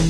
Hey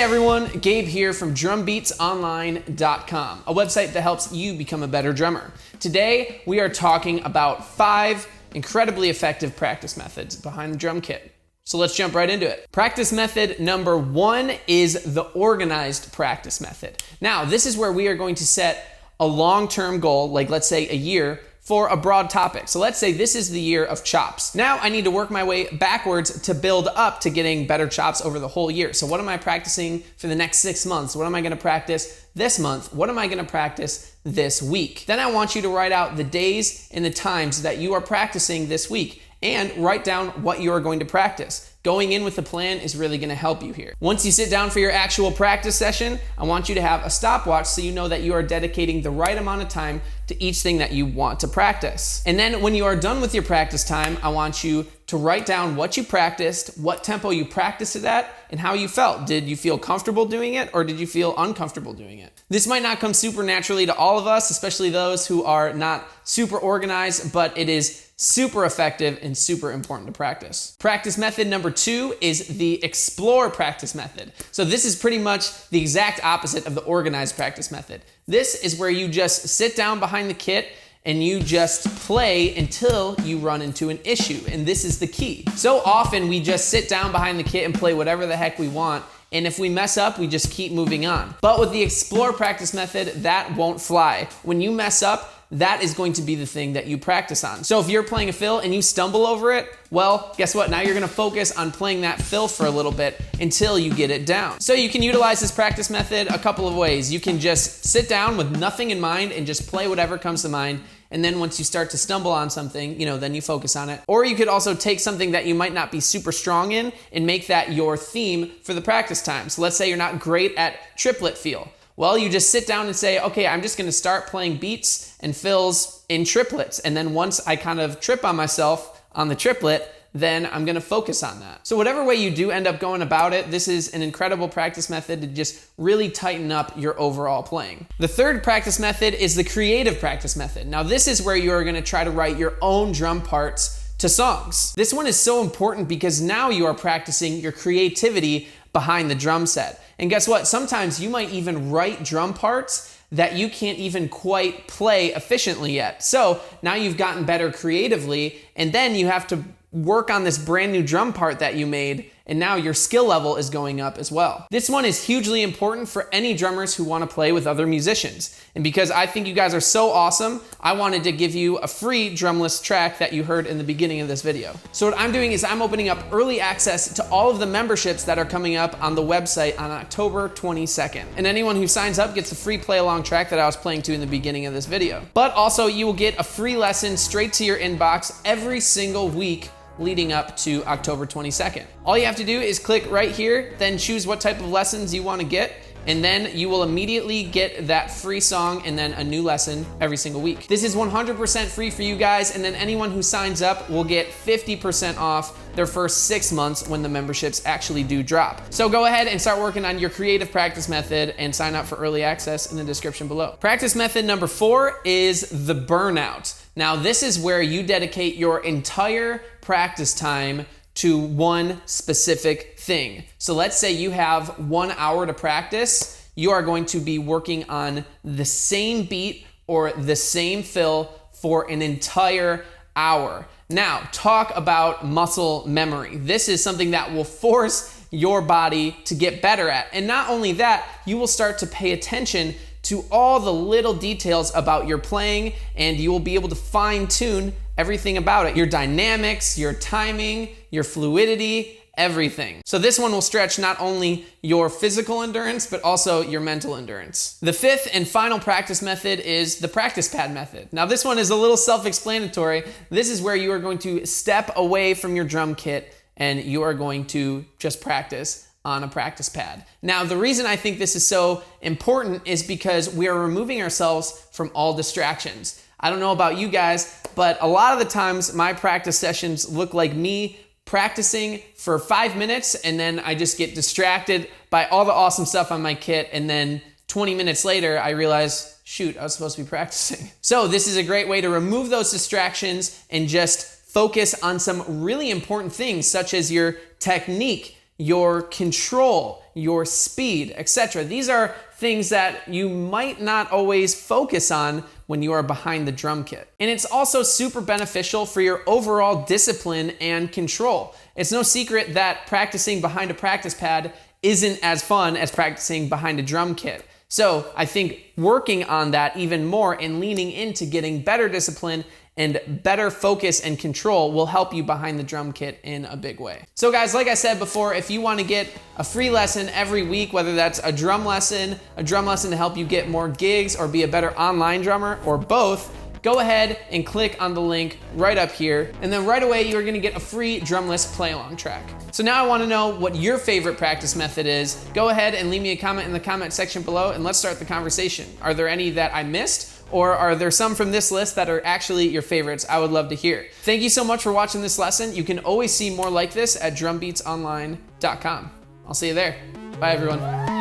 everyone, Gabe here from drumbeatsonline.com, a website that helps you become a better drummer. Today, we are talking about 5 incredibly effective practice methods behind the drum kit. So let's jump right into it. Practice method number 1 is the organized practice method. Now, this is where we are going to set a long-term goal, like let's say a year, for a broad topic. So let's say this is the year of chops. Now I need to work my way backwards to build up to getting better chops over the whole year. So what am I practicing for the next 6 months? What am I gonna practice this month? What am I gonna practice this week? Then I want you to write out the days and the times that you are practicing this week and write down what you are going to practice. Going in with a plan is really gonna help you here. Once you sit down for your actual practice session, I want you to have a stopwatch so you know that you are dedicating the right amount of time to each thing that you want to practice. And then when you are done with your practice time, I want you to write down what you practiced, what tempo you practiced it at, and how you felt. Did you feel comfortable doing it or did you feel uncomfortable doing it? This might not come super naturally to all of us, especially those who are not super organized, but it is super effective and super important to practice. Practice method number 2 is the explore practice method. So this is pretty much the exact opposite of the organized practice method. This is where you just sit down behind the kit and you just play until you run into an issue. And this is the key. So often we just sit down behind the kit and play whatever the heck we want. And if we mess up, we just keep moving on. But with the explore practice method, that won't fly. When you mess up, that is going to be the thing that you practice on. So if you're playing a fill and you stumble over it, well, guess what? Now you're gonna focus on playing that fill for a little bit until you get it down. So you can utilize this practice method a couple of ways. You can just sit down with nothing in mind and just play whatever comes to mind. And then once you start to stumble on something, then you focus on it. Or you could also take something that you might not be super strong in and make that your theme for the practice time. So let's say you're not great at triplet feel. Well, you just sit down and say, okay, I'm just gonna start playing beats and fills in triplets. And then once I kind of trip on myself on the triplet, then I'm gonna focus on that. So whatever way you do end up going about it, this is an incredible practice method to just really tighten up your overall playing. The third practice method is the creative practice method. Now this is where you are gonna try to write your own drum parts to songs. This one is so important because now you are practicing your creativity behind the drum set. And guess what? Sometimes you might even write drum parts that you can't even quite play efficiently yet. So now you've gotten better creatively, and then you have to work on this brand new drum part that you made, and now your skill level is going up as well. This one is hugely important for any drummers who want to play with other musicians. And because I think you guys are so awesome, I wanted to give you a free drumless track that you heard in the beginning of this video. So what I'm doing is I'm opening up early access to all of the memberships that are coming up on the website on October 22nd. And anyone who signs up gets a free play along track that I was playing to in the beginning of this video. But also you will get a free lesson straight to your inbox every single week leading up to October 22nd. All you have to do is click right here, then choose what type of lessons you want to get, and then you will immediately get that free song and then a new lesson every single week. This is 100% free for you guys, and then anyone who signs up will get 50% off their first 6 months when the memberships actually do drop. So go ahead and start working on your creative practice method and sign up for early access in the description below. Practice method number 4 is the burnout. Now this is where you dedicate your entire practice time to one specific thing. So let's say you have 1 hour to practice. You are going to be working on the same beat or the same fill for an entire hour. Now, talk about muscle memory. This is something that will force your body to get better at. And not only that, you will start to pay attention to all the little details about your playing, and you will be able to fine-tune everything about it. Your dynamics, your timing, your fluidity, everything. So this one will stretch not only your physical endurance, but also your mental endurance. The 5th and final practice method is the practice pad method. Now this one is a little self-explanatory. This is where you are going to step away from your drum kit and you are going to just practice on a practice pad. Now, the reason I think this is so important is because we are removing ourselves from all distractions. I don't know about you guys, but a lot of the times my practice sessions look like me practicing for 5 minutes and then I just get distracted by all the awesome stuff on my kit, and then 20 minutes later I realize, shoot, I was supposed to be practicing. So this is a great way to remove those distractions and just focus on some really important things such as your technique, your control, your speed, etc. These are things that you might not always focus on when you are behind the drum kit. And it's also super beneficial for your overall discipline and control. It's no secret that practicing behind a practice pad isn't as fun as practicing behind a drum kit. So I think working on that even more and leaning into getting better discipline and better focus and control will help you behind the drum kit in a big way. So guys, like I said before, if you want to get a free lesson every week, whether that's a drum lesson to help you get more gigs or be a better online drummer, or both, go ahead and click on the link right up here, and then right away you're gonna get a free drumless play-along track. So now I wanna know what your favorite practice method is. Go ahead and leave me a comment in the comment section below and let's start the conversation. Are there any that I missed? Or are there some from this list that are actually your favorites? I would love to hear. Thank you so much for watching this lesson. You can always see more like this at drumbeatsonline.com. I'll see you there. Bye everyone.